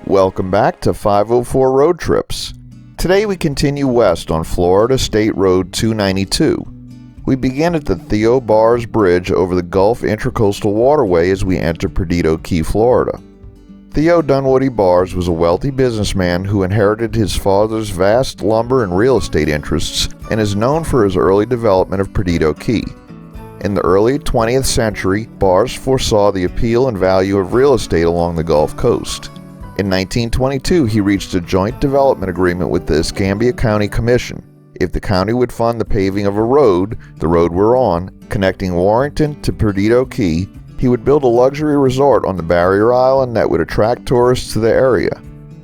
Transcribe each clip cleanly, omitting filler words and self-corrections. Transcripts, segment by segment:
Welcome back to 504 Road Trips. Today we continue west on Florida State Road 292. We begin at the Theo Bars Bridge over the Gulf Intracoastal Waterway as we enter Perdido Key, Florida. Theo Dunwoody Bars was a wealthy businessman who inherited his father's vast lumber and real estate interests and is known for his early development of Perdido Key. In the early 20th century, Bars foresaw the appeal and value of real estate along the Gulf Coast. In 1922, he reached a joint development agreement with the Escambia County Commission. If the county would fund the paving of a road, the road we're on, connecting Warrington to Perdido Key, he would build a luxury resort on the barrier island that would attract tourists to the area.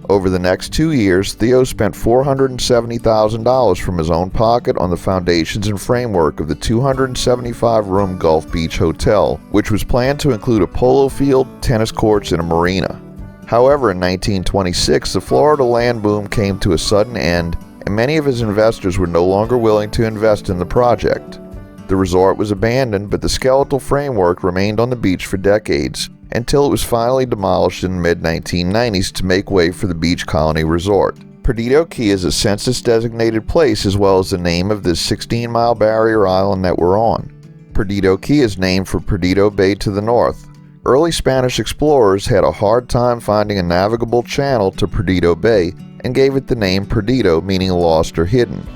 Over the next 2 years, Theo spent $470,000 from his own pocket on the foundations and framework of the 275-room Gulf Beach Hotel, which was planned to include a polo field, tennis courts, and a marina. However, in 1926, the Florida land boom came to a sudden end, and many of his investors were no longer willing to invest in the project. The resort was abandoned, but the skeletal framework remained on the beach for decades, until it was finally demolished in the mid-1990s to make way for the Beach Colony Resort. Perdido Key is a census-designated place as well as the name of this 16-mile barrier island that we're on. Perdido Key is named for Perdido Bay to the north. Early Spanish explorers had a hard time finding a navigable channel to Perdido Bay and gave it the name Perdido, meaning lost or hidden.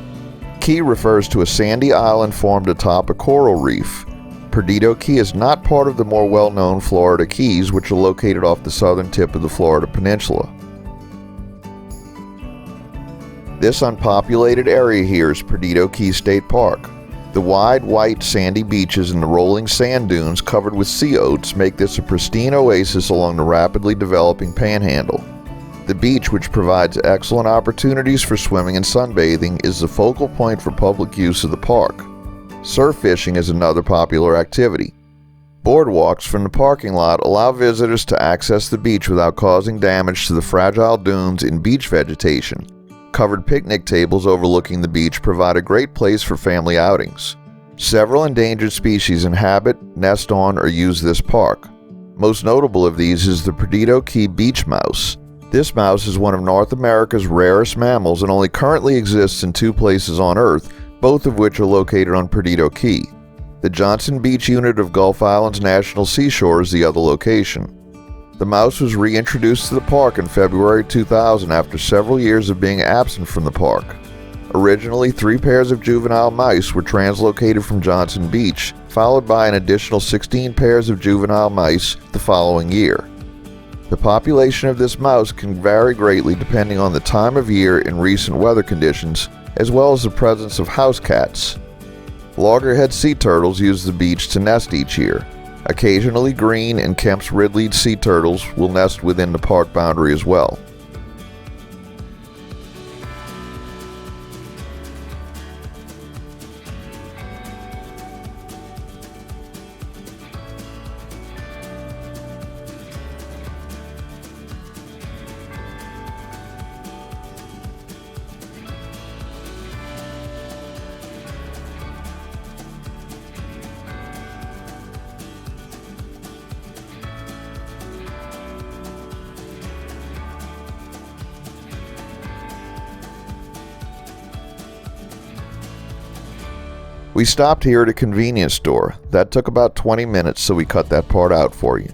Key refers to a sandy island formed atop a coral reef. Perdido Key is not part of the more well-known Florida Keys, which are located off the southern tip of the Florida Peninsula. This unpopulated area here is Perdido Key State Park. The wide, white, sandy beaches and the rolling sand dunes covered with sea oats make this a pristine oasis along the rapidly developing panhandle. The beach, which provides excellent opportunities for swimming and sunbathing, is the focal point for public use of the park. Surf fishing is another popular activity. Boardwalks from the parking lot allow visitors to access the beach without causing damage to the fragile dunes and beach vegetation. Covered picnic tables overlooking the beach provide a great place for family outings. Several endangered species inhabit, nest on, or use this park. Most notable of these is the Perdido Key beach mouse. This mouse is one of North America's rarest mammals and only currently exists in 2 places on Earth, both of which are located on Perdido Key. The Johnson Beach unit of Gulf Islands National Seashore is the other location. The mouse was reintroduced to the park in February 2000 after several years of being absent from the park. Originally, 3 pairs of juvenile mice were translocated from Johnson Beach, followed by an additional 16 pairs of juvenile mice the following year. The population of this mouse can vary greatly depending on the time of year and recent weather conditions, as well as the presence of house cats. Loggerhead sea turtles use the beach to nest each year. Occasionally, green and Kemp's ridleyed sea turtles will nest within the park boundary as well. We stopped here at a convenience store. That took about 20 minutes, so we cut that part out for you.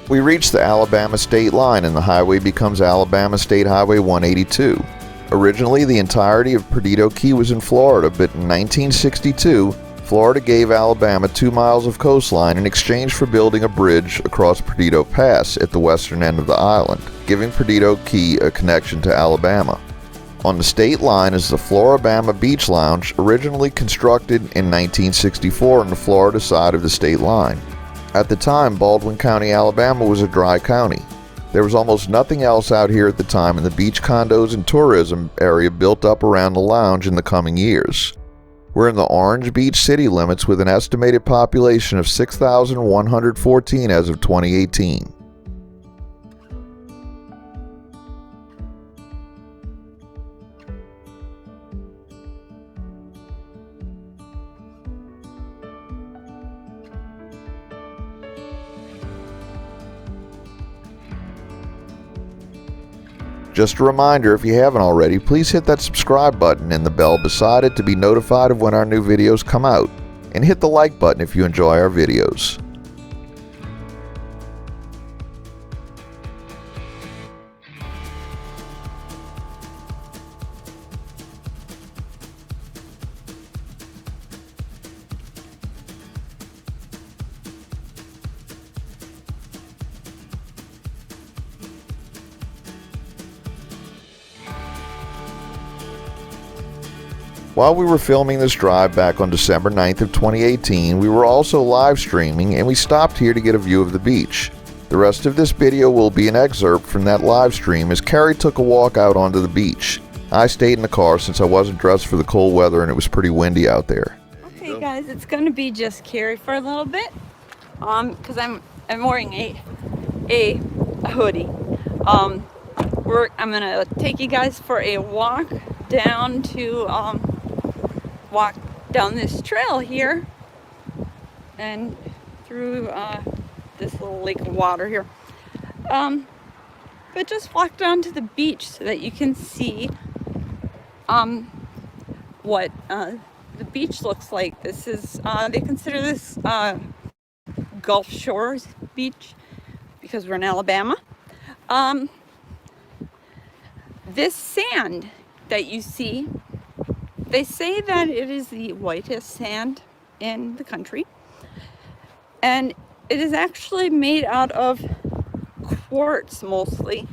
We reach the Alabama state line and the highway becomes Alabama State Highway 182. Originally, the entirety of Perdido Key was in Florida, but in 1962, Florida gave Alabama 2 miles of coastline in exchange for building a bridge across Perdido Pass at the western end of the island, giving Perdido Key a connection to Alabama. On the state line is the Flora-Bama Beach Lounge, originally constructed in 1964 on the Florida side of the state line. At the time, Baldwin County, Alabama was a dry county. There was almost nothing else out here at the time, and the beach condos and tourism area built up around the lounge in the coming years. We're in the Orange Beach city limits with an estimated population of 6,114 as of 2018. Just a reminder, if you haven't already, please hit that subscribe button and the bell beside it to be notified of when our new videos come out. And hit the like button if you enjoy our videos. While we were filming this drive back on December 9th of 2018, we were also live streaming, and we stopped here to get a view of the beach. The rest of this video will be an excerpt from that live stream as Carrie took a walk out onto the beach. I stayed in the car since I wasn't dressed for the cold weather and it was pretty windy out there. Okay guys, it's gonna be just Carrie for a little bit, because I'm wearing a hoodie. I'm gonna take you guys for a walk down this trail here and through this little lake of water here, but just walk down to the beach so that you can see what the beach looks like. This is they consider this Gulf Shores beach because we're in Alabama. This sand that you see, they say that it is the whitest sand in the country, and it is actually made out of quartz mostly.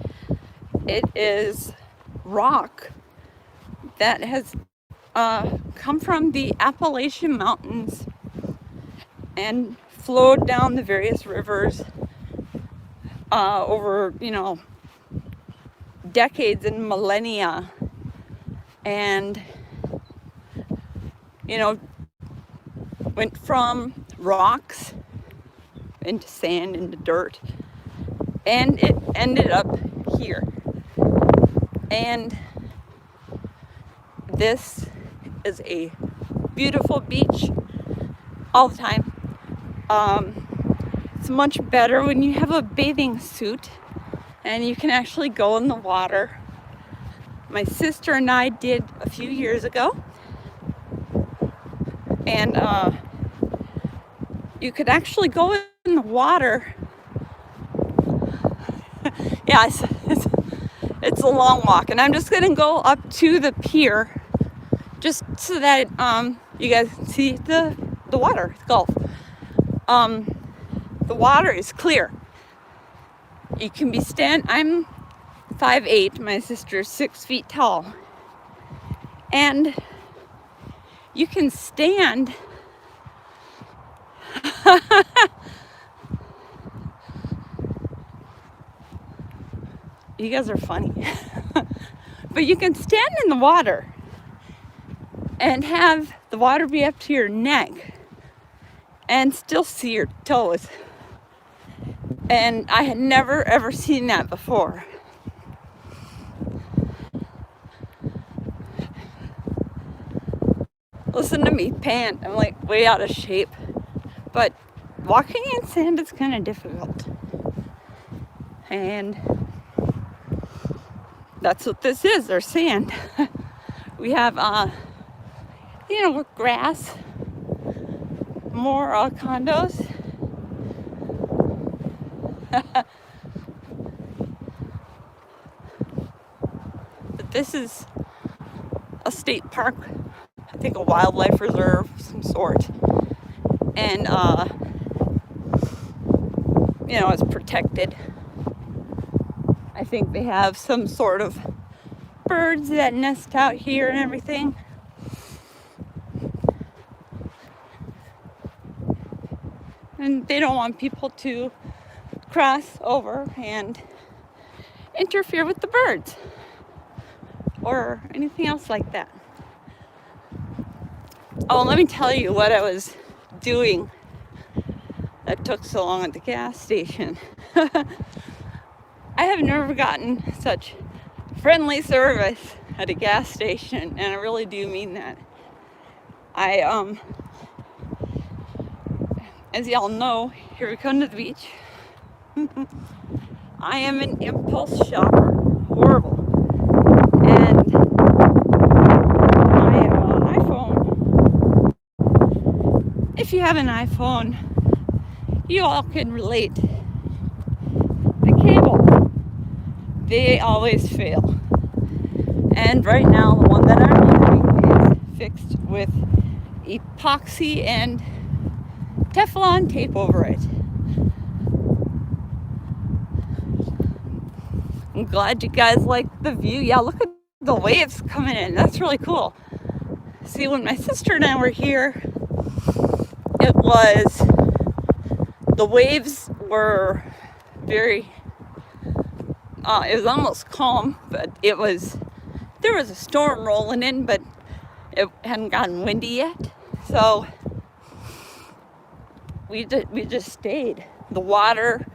It is rock that has come from the Appalachian Mountains and flowed down the various rivers over, decades and millennia, and went from rocks into sand, into dirt, and it ended up here. And this is a beautiful beach all the time. It's much better when you have a bathing suit and you can actually go in the water. My sister and I did a few years ago, and you could actually go in the water. Yeah, it's a long walk, and I'm just gonna go up to the pier just so that you guys can see the water, the Gulf. The water is clear. You can be I'm 5'8", my sister's 6 feet tall, and you can stand you guys are funny. But you can stand in the water and have the water be up to your neck and still see your toes. And I had never ever seen that before. Listen to me pant. I'm like way out of shape. But walking in sand is kind of difficult. And that's what this is, there's sand. We have, grass, more condos. But this is a state park, I think a wildlife reserve of some sort. And, it's protected. I think they have some sort of birds that nest out here and everything. And they don't want people to cross over and interfere with the birds or anything else like that. Oh, let me tell you what I was doing that took so long at the gas station. I have never gotten such friendly service at a gas station, and I really do mean that. As y'all know, here we come to the beach. I am an impulse shopper, horrible. And my iPhone, if you have an iPhone, you all can relate. The cable, they always fail. And right now, the one that I'm using is fixed with epoxy and Teflon tape over it. I'm glad you guys like the view. Yeah, look at the waves coming in. That's really cool. See, when my sister and I were here, the waves were very, it was almost calm, but there was a storm rolling in, but it hadn't gotten windy yet. So we just stayed. The water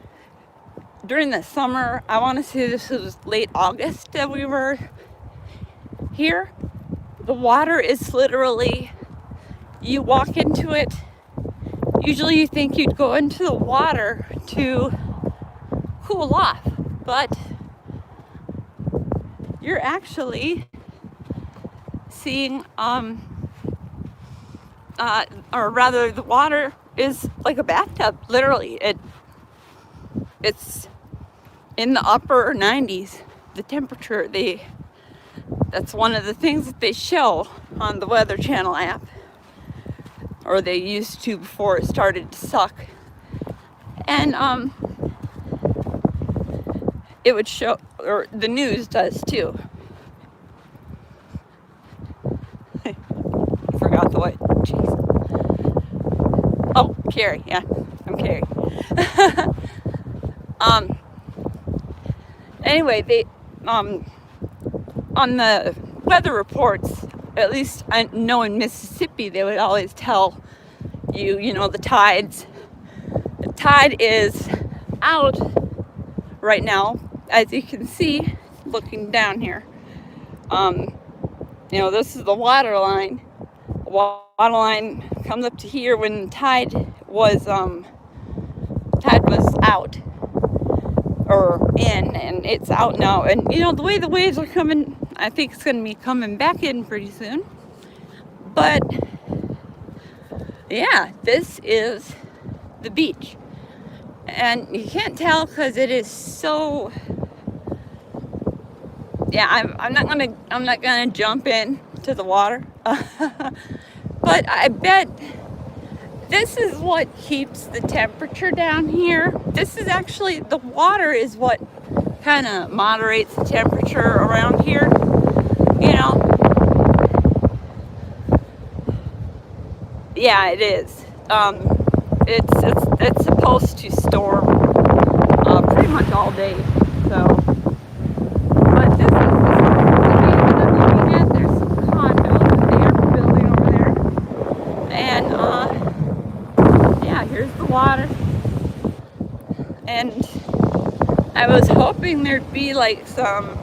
during the summer, I want to say this was late August that we were here. The water is literally, you walk into it, usually you think you'd go into the water to cool off, but you're actually seeing, or rather the water is like a bathtub, literally. It's in the upper 90s, the temperature. That's one of the things that they show on the Weather Channel app, or they used to before it started to suck. And it would show, or the news does too. I forgot the what. Jeez. Oh, Carrie. Yeah, I'm Carrie. Anyway, they on the weather reports, at least I know in Mississippi, they would always tell you, the tides. The tide is out right now, as you can see, looking down here. This is the water line. The water line comes up to here when the tide was out or in, and it's out now. And the way the waves are coming, I think it's going to be coming back in pretty soon. But yeah, this is the beach, and you can't tell because it is so. Yeah, I'm not gonna jump in to the water, but I bet this is what keeps the temperature down here. This is actually, the water is what kind of moderates the temperature around here, Yeah, it is. It's supposed to storm pretty much all day. So, but this is the view that I'm looking at. There's some condos that they are building over there, and yeah, here's the water. And I was hoping there'd be like some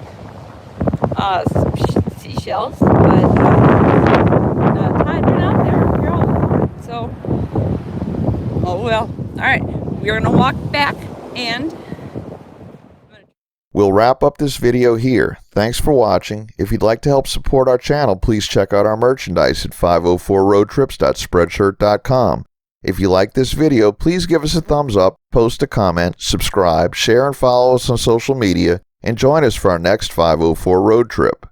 seashells, but the tides are not there. You're all gone. So, oh well. All right, we're gonna walk back, and We'll wrap up this video here. Thanks for watching. If you'd like to help support our channel, please check out our merchandise at 504roadtrips.spreadshirt.com. If you like this video, please give us a thumbs up, post a comment, subscribe, share and follow us on social media, and join us for our next 504 road trip.